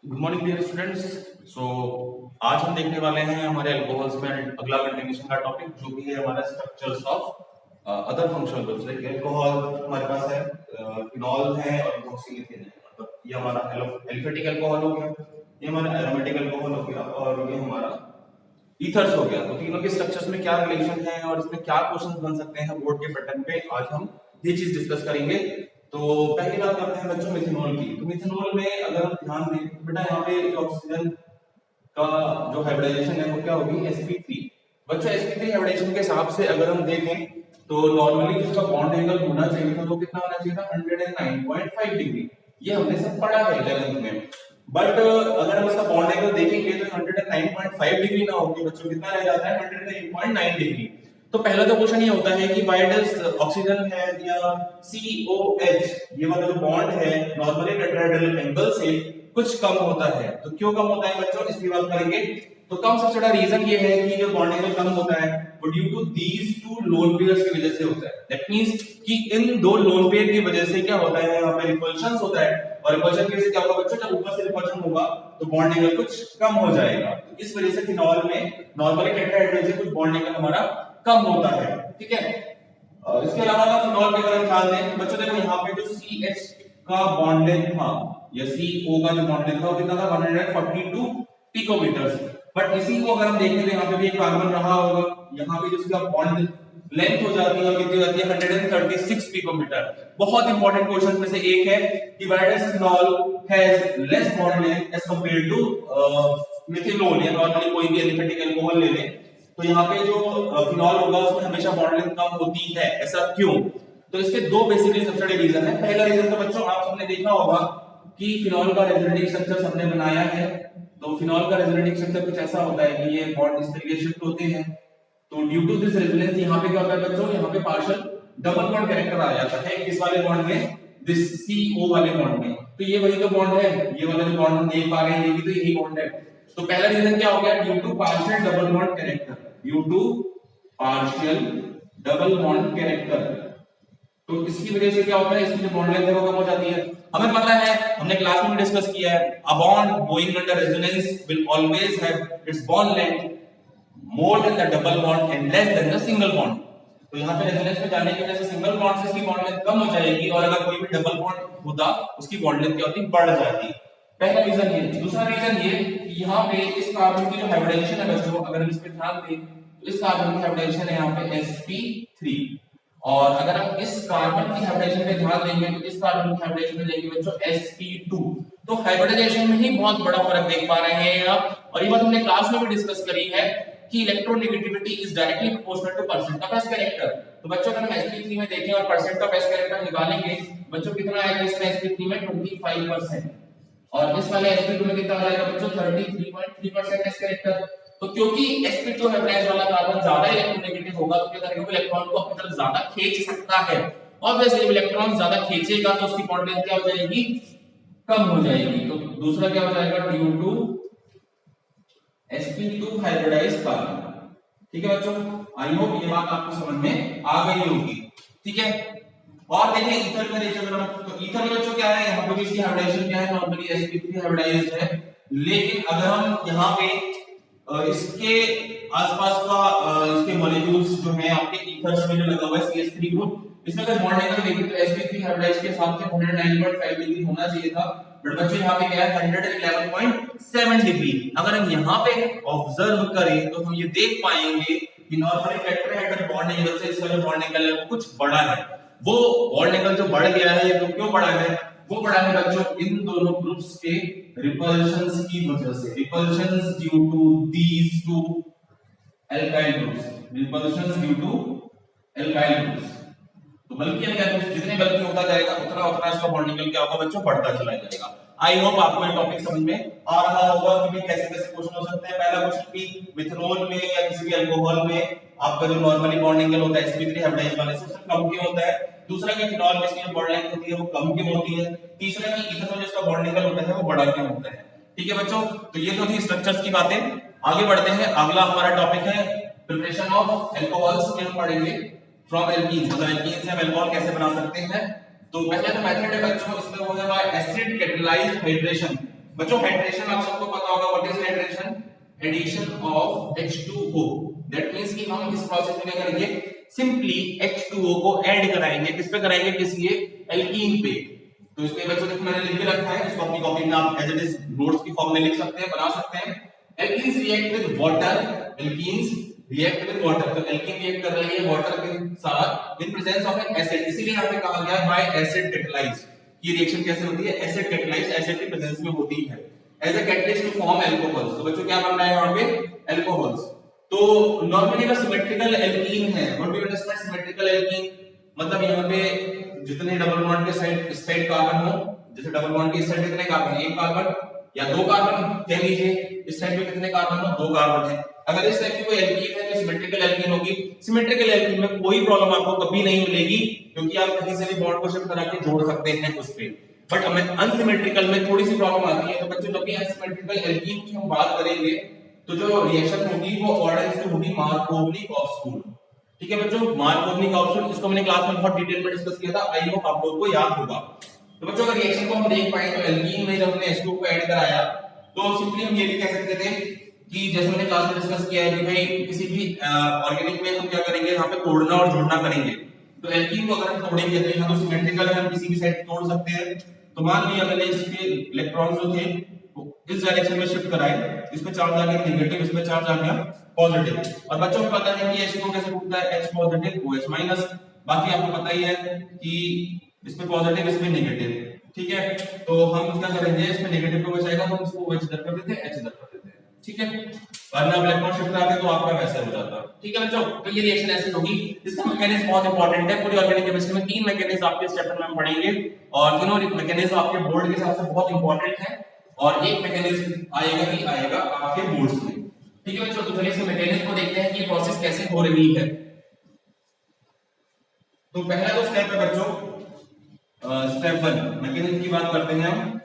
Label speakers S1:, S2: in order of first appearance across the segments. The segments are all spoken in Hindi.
S1: Good morning dear students. So आज हम देखने वाले हैं हमारे अल्कोहल्स में अगला कंटिन्यूएशन का टॉपिक जो कि है हमारा structures of other functional groups. Like alcohol हमारे पास है, फिनॉल है और इथोक्सिलेथिन है। मतलब ये हमारा एल्फेटिक अल्कोहल हो गया, ये हमारा एरोमेटिक अल्कोहल हो गया और ये हमारा ईथर्स हो गया। तो तीनों के स्ट्रक्चर्स में क्या रिलेशन है और इसमें क्या क्वेश्चंस बन सकते हैं बोर्ड के पैटर्न पे, आज हम ये चीज डिस्कस करेंगे। तो पहली बात करते हैं बच्चों मिथेनॉल की। तो मिथेनॉल में अगर हम ध्यान दें तो बेटा यहाँ पे जो ऑक्सीजन का जो हाइब्रिडाइजेशन है वो क्या होगी, sp3। बच्चों sp3 हाइब्रिडाइजेशन के हिसाब से अगर हम देखें तो नॉर्मली जिसका बॉन्ड एंगल होना चाहिए था वो कितना होना चाहिए था, 109.5 डिग्री। ये हमने सब पढ़ा है 11th में। बट अगर हम इसका बॉन्ड एंगल देखेंगे तो 109.5 डिग्री ना होकर बच्चों कितना रह जाता है, 109.9 डिग्री। तो पहला तो क्वेश्चन ये होता है कि व्हाई डज ऑक्सीजन हैव या COH ये वाला जो बॉन्ड है नॉर्मली टेट्राहेड्रल एंगल से कुछ कम होता है। तो क्यों कम होता है बच्चों, इसकी बात करेंगे। तो कम सबसे बड़ा रीजन ये है कि जो बॉन्ड एंगल कम होता है वो due to these two lone pairs की वजह से होता है। दैट मींस कि इन दो लोन पेयर की वजह से क्या होता है, यहाँ पे रिपल्शन होता है और रिपल्शन की वजह से क्या होगा बच्चों, जब ऊपर से रिपल्शन होगा तो बॉन्ड एंगल कुछ कम हो जाएगा। तो इस वजह से फिनॉल में नॉर्मली टेट्राहेड्रल से कुछ बॉन्ड एंगल हमारा कम होता है। ठीक है, इसके अलावा फिनॉल पे अगर हम ध्यान दें बच्चों, देखो यहाँ पे जो CH का बॉन्ड लेंथ था या CO का जो बॉन्ड लेंथ था वो कितना था, 142 पिकोमीटर। बट इसी को अगर हम देखें तो यहाँ पे भी एक कार्बन रहा होगा, यहाँ पे जिसका बॉन्ड लेंथ हो जाती है कितनी होती है, 136 पिकोमीटर। बहुत इंपॉर्टेंट क्वेश्चन में से एक है कि why does phenol has less bond length as compared to methanol या नॉर्मली कोई भी एलिफेटिक अल्कोहल ले लें। तो यहाँ पे जो फिनॉल होगा उसमें हमेशा बॉन्ड लेंथ कम होती है, ऐसा क्यों? तो इसके दो बेसिकली सबसे बड़े रीजन है। पहला रीजन तो बच्चों आप सबने देखा होगा कि फिनॉल का रेजोनेटिंग स्ट्रक्चर हमने बनाया है। तो फिनॉल का रेजोनेटिंग स्ट्रक्चर कुछ ऐसा होता है कि ये बॉन्ड इस तरीके से शिफ्ट होते हैं। तो ड्यू टू दिस रेजोनेंस यहाँ पे क्या होता है बच्चों, यहाँ पे पार्शियल डबल बॉन्ड कैरेक्टर आ जाता है किस वाले बॉन्ड में, दिस CO वाले बॉन्ड में। तो ये वही तो बॉन्ड है, ये वाला जो बॉन्ड हम देख पा रहे हैं ये भी तो यही बॉन्ड है। तो पहला रीजन क्या हो गया, due to partial double bond character, due to partial double bond character. तो इसकी वजह से क्या होता है, इसकी जो बॉन्ड लेंथ है वो कम हो जाती है। हमें पता है, हमने क्लास में भी डिस्कस किया है, a bond going under resonance will always have it's bond length more than the double bond and less than the single bond. तो यहाँ पे रेजोनेंस में जाने की वजह से सिंगल बॉन्ड से इसकी बॉन्ड लेंथ कम हो जाएगी और अगर कोई भी डबल बॉन्ड होता उसकी बॉन्ड लेंथ क्या होती, बढ़ जाती। पहला रीजन ये। दूसरा रीजन ये कि यहाँ पे इस कार्बन की जो हाइब्रिडाइजेशन है बच्चों, अगर हम इस पे ध्यान दें तो इस कार्बन की हाइब्रिडाइजेशन है यहाँ पे sp3 और अगर हम इस कार्बन की हाइब्रिडाइजेशन पे ध्यान देंगे तो इस कार्बन की हाइब्रिडाइजेशन में जाएगी बच्चों sp2। तो हाइब्रिडाइजेशन में ही बहुत बड़ा फर्क देख पा रहे हैं आप। और ये बात हमने क्लास में भी डिस्कस करी है कि electronegativity is directly proportional two percent of s character. तो बच्चों अगर हम sp3 में देखें और परसेंट ऑफ s कैरेक्टर निकालेंगे बच्चों कितना आएगा इसमें, sp3 में 25% और इस वाले sp2 में कितना आ जाएगा बच्चों, 33.3% s कैरेक्टर। तो क्योंकि sp2 हाइब्रिडाइज वाला कार्बन ज्यादा इलेक्ट्रोनेगेटिव होगा तो क्या करेगा, वो इलेक्ट्रॉन को अपनी तरफ ज्यादा खींच सकता है। ऑब्वियसली इलेक्ट्रॉन ज्यादा खींचेगा तो उसकी बॉन्ड लेंथ क्या हो जाएगी, कम हो जाएगी। तो दूसरा क्या हो जाएगा, due to sp2 hybridise carbon. ठीक है बच्चों, आई होप ये बात आपको समझ में आ गई होगी। ठीक है, और देखें ईथर में देखें अगर हम, तो ईथर में बच्चों क्या है, यहाँ पे इसकी हाइब्रिडाइजेशन क्या है, नॉर्मली sp3 हाइब्रिडाइज्ड है। लेकिन अगर हम यहाँ पे इसके आसपास का इसके मॉलिक्यूल्स जो है आपके ईथर्स में जो लगा हुआ है CH3 ग्रुप, इसमें अगर बॉन्ड एंगल देखें तो sp3 हाइब्रिडाइज के हिसाब से 109.5 डिग्री होना चाहिए था, बट बच्चों यहाँ पे क्या है 111.7 डिग्री। अगर हम यहाँ पे ऑब्जर्व करें तो हम ये देख पाएंगे कि नॉर्मली टेट्राहेड्रल बॉन्ड एंगल से इसका जो बॉन्ड एंगल है वो कुछ बड़ा है। वो बॉन्ड एंगल जो बढ़ गया है तो क्यों बढ़ा है, वो बढ़ा है बच्चों इन दोनों ग्रुप्स के रिपल्शंस की वजह से। Repulsions due to these two alkyl groups, repulsions due to alkyl groups. तो बल्कि हम कहते हैं जितने बल्कि होता जाएगा उतना उतना इसका बॉन्ड एंगल क्या होगा बच्चों, बढ़ता चला जाएगा। आई होप आपको ये टॉपिक समझ में आ रहा होगा कि भाई कैसे कैसे क्वेश्चन हो सकते हैं। पहला क्वेश्चन कि मिथेनॉल में या किसी भी अल्कोहल में आपका जो नॉर्मली बॉन्ड एंगल होता है sp3 हाइब्रिडाइज वाले से कम क्यों होता है। दूसरा कि फिनॉल में इसकी जो बॉन्ड लेंथ होती है वो कम क्यों होती है। तीसरा कि ईथर में जिसका बॉन्ड एंगल होता है वो बड़ा क्यों होता है। ठीक है बच्चों, तो ये तो थी स्ट्रक्चर्स की बातें। आगे बढ़ते हैं, अगला हमारा टॉपिक है प्रिपरेशन ऑफ अल्कोहल्स में हम पढ़ेंगे फ्रॉम एल्कीन्स, मतलब एल्कीन से हम अल्कोहल कैसे बना सकते हैं। तो पहले तो मेथड है बच्चों, इसमें वो है एसिड कैटालाइज्ड हाइड्रेशन। बच्चों हाइड्रेशन आप सबको पता होगा, what is hydration? Addition of H2O। That means कि हम इस प्रोसेस में क्या करेंगे, सिंपली H2O को ऐड कराएंगे, किस पे कराएंगे, किसी एल्कीन पे। तो इसमें बच्चों देखो मैंने लिख के रखा है, इसको अपनी कॉपी में आप एज इट इज नोट्स की फॉर्म में लिख सकते हैं, बना सकते हैं। Alkenes react with water, alkenes react with water, तो एल्कीन रिएक्ट कर रही है वाटर के साथ in presence of an acid, इसीलिए यहां पे कहा गया है बाय एसिड कैटलाइज। ये रिएक्शन कैसे होती है, एसिड कैटलाइज, एसिड की प्रेजेंस में होती है as a catalyst to form alcohols. तो बच्चों क्या बन रहा है यहां पे, अल्कोहल्स। तो नॉर्मली का सिमेट्रिकल एल्कीन है, what do you understand symmetrical alkene? मतलब यहां पे जितने डबल बॉन्ड के साइड इस साइड कार्बन हो, जैसे डबल बॉन्ड के इस साइड कितने कार्बन, एक कार्बन या दो कार्बन कह लीजिए, इस साइड पे कितने कार्बन हो, दो कार्बन है। अगर इस टाइप की कोई एल्कीन है तो सिमेट्रिकल एल्कीन होगी। सिमेट्रिकल एल्कीन में कोई प्रॉब्लम आपको कभी नहीं मिलेगी, क्योंकि आप कहीं से भी बॉन्ड को शिफ्ट करा के जोड़ सकते हैं उस पे। बट अनसिमेट्रिकल में थोड़ी सी प्रॉब्लम आती है। तो बच्चों जब भी अनसिमेट्रिकल एल्कीन की हम बात करेंगे तो जो रिएक्शन होगी वो ऑर्डर से होगी मार्कोवनी-कॉक्सटूल। ठीक है बच्चों, मार्कोवनी-कॉक्सटूल, इसको मैंने क्लास में बहुत डिटेल में डिस्कस किया था, आई होप आप लोगों को याद होगा। तो बच्चों अगर रिएक्शन को हम देख पाए तो एल्कीन में जब हमने H2 को ऐड कराया तो सिंपली हम ये भी कह सकते थे कि जैसे मैंने क्लास में डिस्कस किया है कि भाई किसी भी ऑर्गेनिक में हम क्या करेंगे, यहाँ पे तोड़ना और जोड़ना करेंगे। तो एल्कीन को अगर हम तोड़ेंगे तो यहाँ तो सिमेट्रिकल है, हम किसी भी साइड तोड़ सकते हैं। तो मान लिया मैंने इसके इलेक्ट्रॉन जो थे इस डायरेक्शन में शिफ्ट कराए, इसमें चार्ज आ गया नेगेटिव, इसमें चार्ज आ गया पॉजिटिव। और बच्चों को पता है कि H2 कैसे टूटता है, H पॉजिटिव OH माइनस। बाकी आपको पता ही है कि इसमें पॉजिटिव इसमें नेगेटिव, ठीक है। तो हम क्या करेंगे, इसमें नेगेटिव को बचाएगा तो हम इसको OH इधर कर देते हैं, H इधर कर देते हैं, ठीक है। वरना इलेक्ट्रॉन शिफ्ट कराते तो आपका वैसे हो जाता, ठीक है बच्चों। तो ये रिएक्शन ऐसी होगी। इसका मैकेनिज्म बहुत इंपॉर्टेंट है, पूरी ऑर्गेनिक केमिस्ट्री में तीन मैकेनिज्म आपके इस चैप्टर में हम पढ़ेंगे और तीनों मैकेनिज्म आपके बोर्ड के हिसाब से बहुत इंपॉर्टेंट है और एक मैकेनिज्म आएगा ही आएगा आपके बोर्ड्स में, ठीक है बच्चों। तो चलिए इस मैकेनिज्म को देखते हैं कि प्रोसेस कैसे हो रही है। तो पहला जो स्टेप है बच्चों, स्टेप 1 मैकेनिज्म की बात करते हैं हम।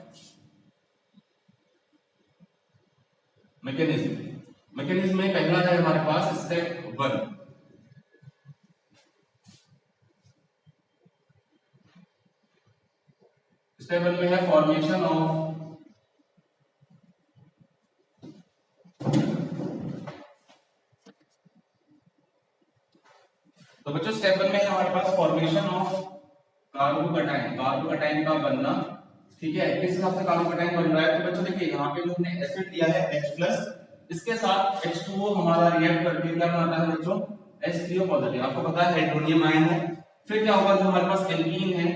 S1: मैकेनिज्म में पहला है हमारे पास स्टेप 1। स्टेप 1 में है फॉर्मेशन ऑफ तो बच्चों स्टेप 1 में है हमारे पास फॉर्मेशन ऑफ कार्बोकैटायन का बनना, ठीक है। किस हिसाब से कार्बोकैटायन बन रहा है, तो बच्चों देखिए यहाँ पे जो हमने एसिड दिया है H+, इसके साथ H2O हमारा रिएक्ट करके क्या बनाता है बच्चों, H3O पॉजिटिव। आपको पता है हाइड्रोनियम आयन है। फिर क्या होगा, जो हमारे पास एल्कीन है,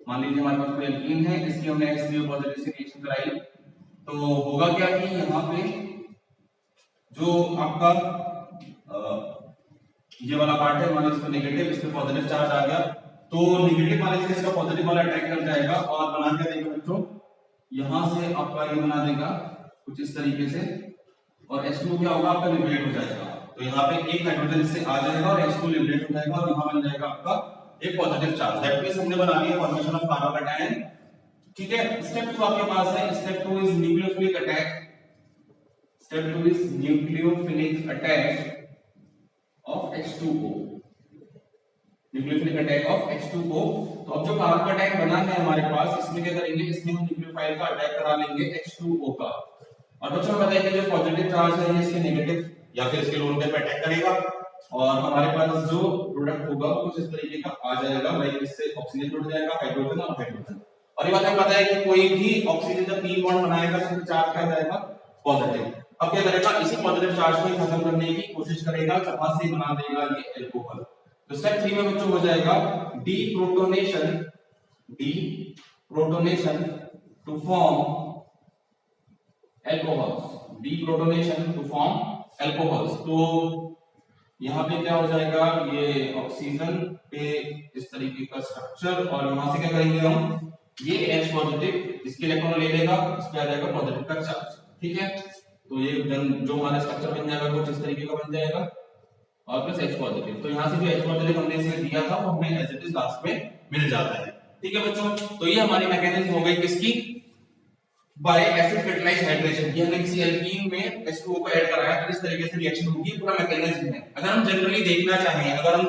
S1: मान लीजिए हमारे पास कोई एल्कीन है, इसकी हमने H3O पॉजिटिव से रिएक्शन कराई, तो होगा क्या कि यहाँ पे जो आपका ये वाला पार्ट है, मान लीजिए नेगेटिव, इसमें पॉजिटिव चार्ज आ गया, तो नेगेटिव वाले से इसका पॉजिटिव वाला अटैक कर जाएगा और बना क्या देगा बच्चों, यहां से आपका ये बना देगा कुछ इस तरीके से, और H2 क्या होगा आपका लिबरेट हो जाएगा। तो यहाँ पे एक हाइड्रोजन इससे आ जाएगा और H2 लिबरेट हो जाएगा और यहाँ बन जाएगा आपका एक पॉजिटिव चार्ज। दैट मींस हमने बना लिया फॉर्मेशन ऑफ कार्बोकैटायन, ठीक है। स्टेप 2 आपके पास है, step 2 is nucleophilic attack. Step 2 is nucleophilic attack of H2O, nucleophilic attack of H2O। तो अब जो कार्बोकैटायन बना है हमारे पास, इसमें क्या करेंगे, इसमें हम न्यूक्लियोफाइल का अटैक करा लेंगे H2O का। और बच्चों को बताइए कि जो पॉजिटिव चार्ज है ये इसके नेगेटिव या फिर इसके लोन पे अटैक करेगा और हमारे पास जो प्रोडक्ट होगा कुछ इस तरीके का आ जाएगा, लाइक इससे ऑक्सीजन जुड़ जाएगा, हाइड्रोजन और हाइड्रोजन। और ये बात हमें पता है कि कोई भी ऑक्सीजन जब पी बॉन्ड बनाएगा तो चार्ज क्या जाएगा, पॉजिटिव। अब क्या करेगा, इसी पॉजिटिव चार्ज को खत्म करने की कोशिश करेगा, चपास से बना देगा ये एल्कोहल। तो स्टेप 3 में बच्चों हो जाएगा deprotonation to form alcohols, deprotonation to form alcohols. तो यहाँ पे क्या हो जाएगा, ये ऑक्सीजन पे इस तरीके का स्ट्रक्चर और वहां से क्या करेंगे हम, ये H पॉजिटिव इसके इलेक्ट्रॉन ले लेगा, इस पे आ जाएगा पॉजिटिव का चार्ज, ठीक है। तो ये जो हमारा स्ट्रक्चर बन जाएगा कुछ इस तरीके का बन जाएगा और प्लस H पॉजिटिव। तो यहाँ से जो H पॉजिटिव हमने इसे दिया था वो हमें एज इट इज लास्ट में मिल जाता है, ठीक है बच्चों। तो ये हमारी मैकेनिज्म हो गई किसकी, बाय एसिड कैटलाइज्ड हाइड्रेशन की। हमने किसी एल्कीन में H2O को ऐड कराया तो इस तरीके से रिएक्शन होगी, पूरा मैकेनिज्म है। अगर हम जनरली देखना चाहें, अगर हम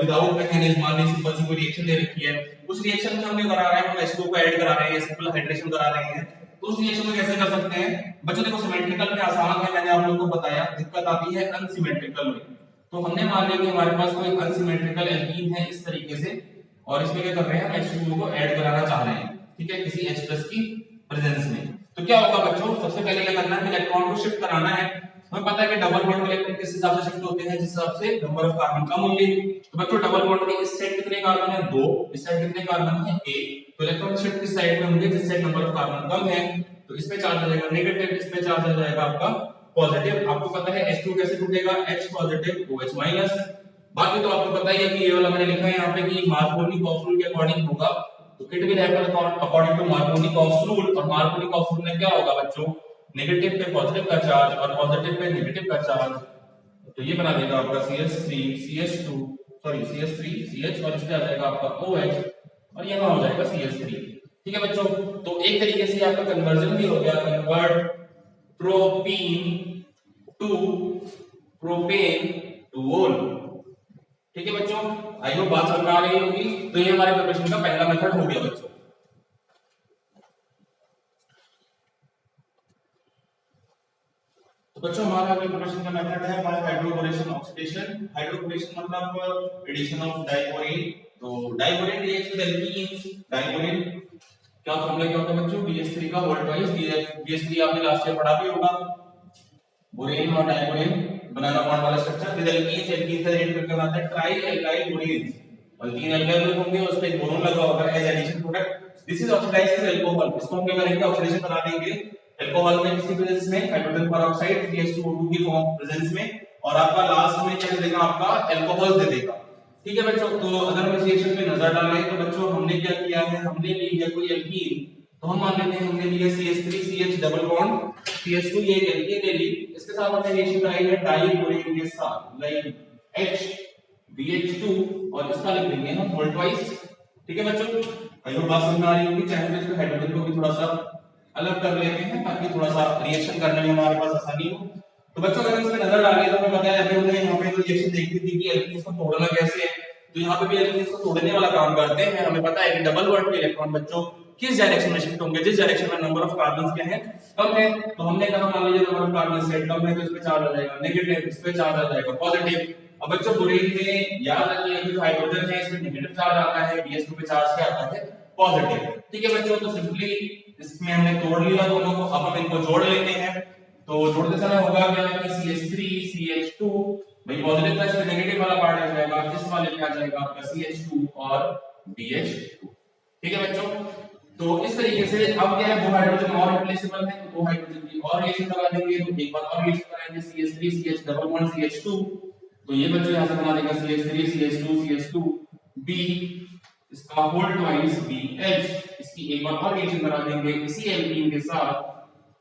S1: विदाउट मैकेनिज्म मान लीजिए सिंपल सी कोई रिएक्शन दे रखी है, उस रिएक्शन में हम क्या करा रहे हैं, हम H2O को ऐड करा रहे हैं, सिंपल हाइड्रेशन करा रहे हैं, तो उस रिएक्शन को कैसे कर सकते हैं बच्चों? देखो सिमेट्रिकल में आसान है, मैंने आप लोगों को बताया, दिक्कत आती है अनसिमेट्रिकल में। तो हमने मान लिया कि हमारे पास कोई अनसिमेट्रिकल एल्कीन है इस तरीके से, और इसमें क्या कर रहे हैं हम H2O को ऐड कराना चाह रहे हैं, ठीक है, किसी H+ की प्रेजेंस में। तो क्या होगा बच्चों, सबसे पहले क्या करना है, इलेक्ट्रॉन को शिफ्ट कराना है। हमें पता है कि डबल बॉन्ड इलेक्ट्रॉन किस हिसाब से शिफ्ट होते हैं, जिस हिसाब से नंबर ऑफ कार्बन कम होंगे। तो बच्चों डबल बॉन्ड के इस साइड कितने कार्बन है, 2, इस साइड कितने कार्बन है, 1। तो इलेक्ट्रॉन शिफ्ट किस साइड में होंगे, जिस साइड नंबर ऑफ कार्बन कम है। तो इसमें चार्ज आ जाएगा नेगेटिव, इसमें चार्ज आ जाएगा आपका पॉजिटिव। आपको पता है H2 कैसे टूटेगा, H पॉजिटिव OH माइनस। बाकी तो आपको पता ही है कि ये वाला मैंने लिखा है यहाँ पे कि मार्कोनी-कॉफ रूल के अकॉर्डिंग होगा। तो it will happen according to Markovnikov rule. और मार्कोनी-कॉफ रूल में क्या होगा बच्चों, नेगेटिव पे पॉजिटिव का चार्ज और पॉजिटिव पे नेगेटिव का चार्ज। तो ये बना देगा आपका CH3 CH2 sorry CH3 CH, और इसमें आ जाएगा आपका OH, और यहाँ हो जाएगा CH3। ठीक है बच्चों, तो एक तरीके से आपका कन्वर्जन भी हो गया, convert propene to propane two ol. ठीक है बच्चों, आई होप बात समझ में आ रही होगी। तो ये हमारे प्रिपरेशन का पहला मेथड हो गया बच्चों। तो बच्चों हमारा प्रिपरेशन का मेथड है हमारा हाइड्रोबोरेशन ऑक्सीडेशन। हाइड्रोबोरेशन मतलब एडिशन ऑफ डाइबोरेन। तो diborane reacts with alkenes. Diborane क्या फॉर्मूला क्या होता है बच्चों, BH3 का होल ट्वाइस BH3 आपने लास्ट ईयर पढ़ा भी होगा। बोरेन और डाइबोरेन बनाना बॉन्ड वाला स्ट्रक्चर विद एल्कीन्स। एल्कीन्स का रिएक्ट करके बनाता है ट्राई एल्काइल बोरेन्स, और 3 एल्काइल ग्रुप होंगे, उस पे एक बोरोन लगा होगा as addition product. This is oxidized to alcohol. इसको हम क्या करेंगे, ऑक्सीडेशन करा देंगे अल्कोहल में किसी प्रेजेंस में, हाइड्रोजन पेरोक्साइड CH2O2 की फॉर्म प्रेजेंस में, और आपका लास्ट में क्या दे देगा, आपका अल्कोहल दे देगा। ठीक है बच्चों, तो अगर हम इस रिएक्शन पे नजर डालें तो बच्चों हमने क्या किया है, हमने ली है कोई एल्कीन, तो हम मान लेते हैं हमने लिया CH3 CH double bond CH2, ये एल्कीन ले ली, इसके साथ हमने रिएक्शन कराई है डाइबोरेन के साथ, लाइक H BH2, और इसका लिख देंगे हम होल ट्वाइस। ठीक है बच्चों, आई होप बात समझ में आ रही होगी। चाहे इसको हाइड्रोजन को भी थोड़ा सा अलग कर लेते हैं ताकि थोड़ा सा रिएक्शन करने में हमारे पास आसानी हो। तो बच्चों अगर इसमें नजर डालें तो हमें पता है अभी हमने यहाँ पे रिएक्शन देखी थी कि एल्कीन्स को तोड़ना कैसे है। तो यहाँ पे भी एल्कीन्स को तोड़ने वाला काम करते हैं। हमें पता है कि डबल बॉन्ड के इलेक्ट्रॉन बच्चों किस डायरेक्शन में शिफ्ट होंगे, जिस डायरेक्शन में नंबर ऑफ कार्बन क्या है, कम है। तो हमने कहा मान लीजिए नंबर ऑफ कार्बन से कम है तो इस पे चार्ज आ जाएगा नेगेटिव, इस पे चार्ज आ जाएगा पॉजिटिव। अब बच्चों बोरेन में याद रखिए जो हाइड्रोजन है इसमें नेगेटिव चार्ज आता है, BH2 पे चार्ज क्या आता है, पॉजिटिव। ठीक है बच्चों, तो सिंपली इसमें हमने तोड़ लिया दोनों को, अब हम इनको जोड़ लेते हैं। तो जोड़ते समय होगा क्या कि CH3 CH2, भाई पॉजिटिव का इसमें नेगेटिव वाला पार्ट आ जाएगा, इस वाले में आ जाएगा आपका CH2 और BH2। ठीक है बच्चों, तो इस तरीके से अब क्या है, दो हाइड्रोजन और रिप्लेसेबल है, तो दो हाइड्रोजन की और रिएक्शन करा देंगे। तो एक बार और रिएक्शन कराएंगे CH3 CH double bond CH2, तो ये बच्चों यहां से बना देगा CH3 CH2 CH2 B, इसका होल ट्वाइस BH, इसकी एक बार और रिएक्शन करा देंगे इसी एल्कीन के साथ।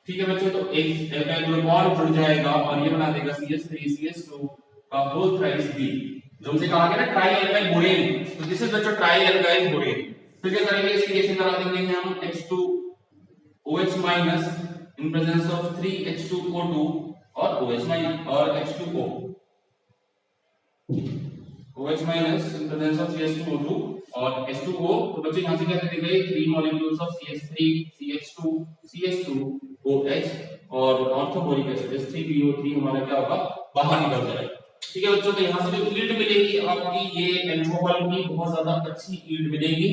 S1: ठीक है बच्चों, तो एक एल्काइल ग्रुप और जुड़ जाएगा और ये बना देगा CH3 CH2 का होल थ्राइस B, जो हमसे कहा गया ना ट्राई एल्काइल बोरेन। तो दिस इज बच्चों ट्राई एल्काइल बोरेन। फिर क्या करेंगे, इसकी रिएक्शन करा देंगे हम H2OH minus in presence of 3H2O2 और OH माइनस और H2O, OH minus in presence of CH2O2 और H2O। तो बच्चों यहां से क्या दे देंगे 3 molecules of CH3 CH2 CH2OH और ऑर्थोबोरिक एसिड H3PO3 हमारा क्या होगा, बाहर निकल जाएगा। ठीक है बच्चों, तो यहां से जो यील्ड मिलेगी आपकी, ये अल्कोहल की बहुत ज्यादा अच्छी यील्ड मिलेगी।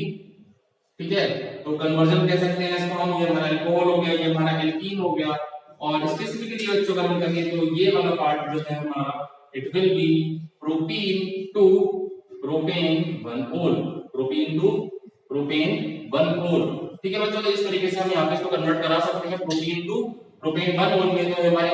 S1: ठीक है, तो कन्वर्जन कह सकते हैं इसको हम, ये हमारा अल्कोहल हो गया, ये हमारा एल्कीन हो गया। और स्पेसिफिकली बच्चों अगर हम कहें तो ये वाला पार्ट जो है हमारा, it will be propene to propane 1 ol, propene to propane 1 ओल। ठीक है बच्चों, तो इस तरीके से हम यहाँ पे इसको कन्वर्ट करा सकते हैं प्रोपीन टू प्रोपेन 1 ओल में। तो हमारे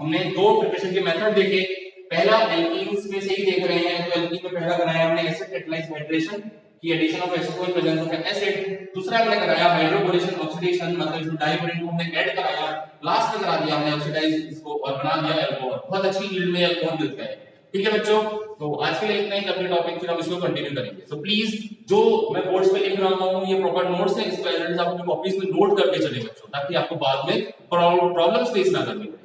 S1: हमने दो प्रिपरेशन के मेथड देखे, पहला एल्कीन्स में से ही देख रहे हैं, तो एल्कीन में पहला कराया हमने एसिड कैटालाइज्ड हाइड्रेशन की addition of H2O in presence of acid. दूसरा हमने कराया हाइड्रोबोरेशन ऑक्सीडेशन, मतलब इसमें डाइबोरेन को हमने ऐड कराया, लास्ट में करा दिया हमने ऑक्सीडाइज इसको और बना दिया अल्कोहल। बहुत अच्छी यील्ड में अल्कोहल मिलता है। ठीक है बच्चों, तो आज के लिए इतना ही, अगले टॉपिक फिर हम इसको कंटिन्यू करेंगे। तो प्लीज जो मैं बोर्ड्स पे लिख रहा हूँ ये प्रॉपर नोट्स है, इसको एज आप अपनी कॉपीज में नोट करके चले बच्चों, ताकि आपको बाद में प्रॉब्लम्स फेस ना करनी पड़े।